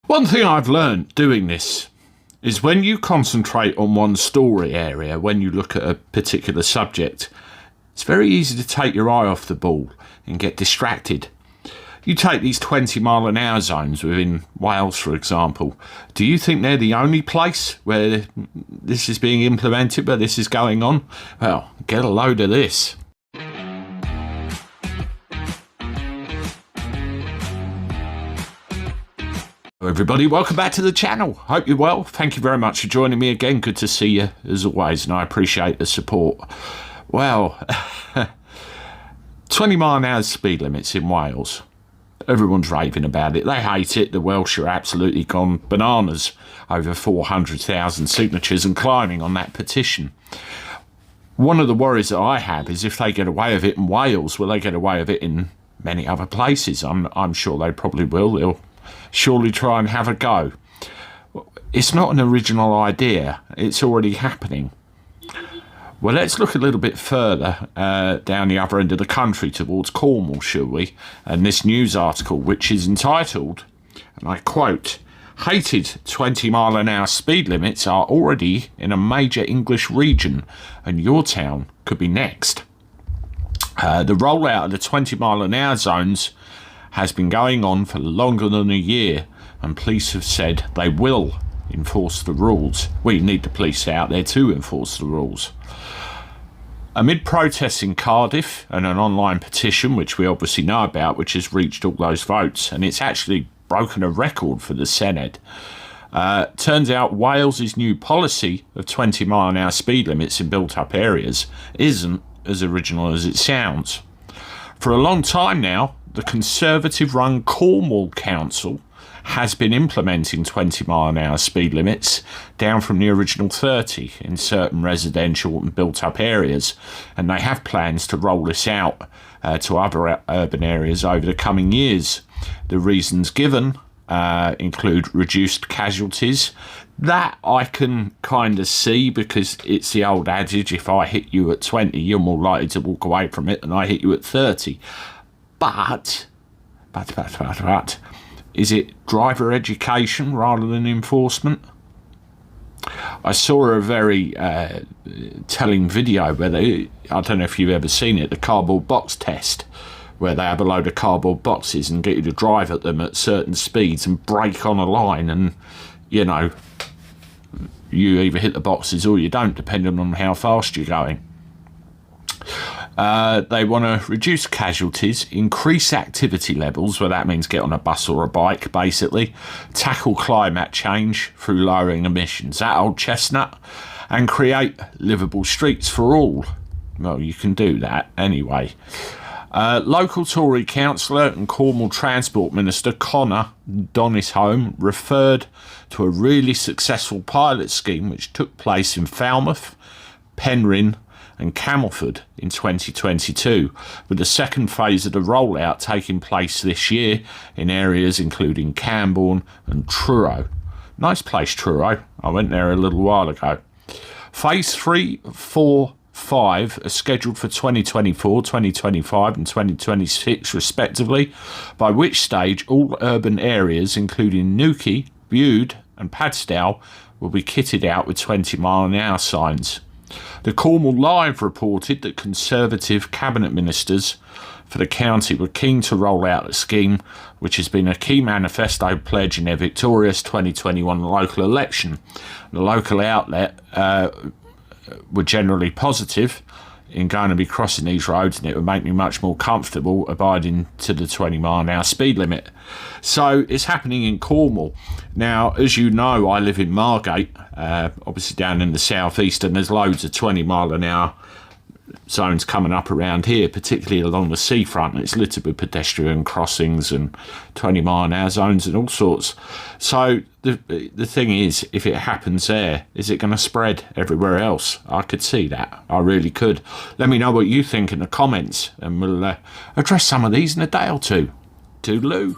One thing I've learned doing this is when you concentrate on one story area, when you look at a particular subject, it's very easy to take your eye off the ball and get distracted. You take these 20-mile-an-hour zones within Wales, for example. Do you think they're the only place where this is being implemented, where this is going on? Well, get a load of this. Hello everybody, welcome back to the channel. Hope you're well. Thank you very much for joining me again. Good to see you as always, and I appreciate the support. Well, 20-mile-an-hour speed limits in Wales. Everyone's raving about it. They hate it. The Welsh are absolutely gone bananas. Over 400,000 signatures and climbing on that petition. One of the worries that I have is if they get away with it in Wales, will they get away with it in many other places? I'm sure they probably will. They'll surely try and have a go. It's not an original idea. It's already happening. Well, let's look a little bit further down the other end of the country towards Cornwall, shall we? And this news article, which is entitled, and I quote, "Hated 20-mile-an-hour speed limits are already in a major English region and your town could be next." The rollout of the 20-mile-an-hour zones has been going on for longer than a year, and police have said they will enforce the rules. We need the police out there to enforce the rules. Amid protests in Cardiff and an online petition, which we obviously know about, which has reached all those votes, and it's actually broken a record for the Senedd. Turns out Wales's new policy of 20-mile-an-hour speed limits in built-up areas isn't as original as it sounds. For a long time now, the Conservative-run Cornwall Council has been implementing 20-mile-an-hour speed limits down from the original 30 in certain residential and built-up areas, and they have plans to roll this out to other urban areas over the coming years. The reasons given include reduced casualties. That I can kind of see, because it's the old adage, if I hit you at 20, you're more likely to walk away from it than I hit you at 30. But, is it driver education rather than enforcement? I saw a very telling video where they, I don't know if you've ever seen it, the cardboard box test, where they have a load of cardboard boxes and get you to drive at them at certain speeds and brake on a line, and, you know, you either hit the boxes or you don't, depending on how fast you're going. They want to reduce casualties, increase activity levels, well that means get on a bus or a bike basically, tackle climate change through lowering emissions, that old chestnut, and create livable streets for all. Well, you can do that anyway. Local Tory councillor and Cornwall Transport Minister Connor Donisholme referred to a really successful pilot scheme which took place in Falmouth, Penryn and Camelford in 2022, with the second phase of the rollout taking place this year in areas including Camborne and Truro. Nice place, Truro. I went there a little while ago. Phase 3, 4, 5 are scheduled for 2024, 2025 and 2026 respectively, by which stage all urban areas including Newquay, Bude and Padstow will be kitted out with 20-mile-an-hour signs. The Cornwall Live reported that Conservative cabinet ministers for the county were keen to roll out the scheme, which has been a key manifesto pledge in their victorious 2021 local election. The local outlet were generally positive in going to be crossing these roads, and it would make me much more comfortable abiding to the 20-mile-an-hour speed limit. So it's happening in Cornwall. Now, as you know, I live in Margate, obviously down in the southeast, and there's loads of 20-mile-an-hour zones coming up around here, particularly along the seafront. It's littered with pedestrian crossings and 20-mile-an-hour zones and all sorts. So the thing is, if it happens there, is it going to spread everywhere else? I could see that. I really could. Let me know what you think in the comments, and we'll address some of these in a day or two. Toodaloo.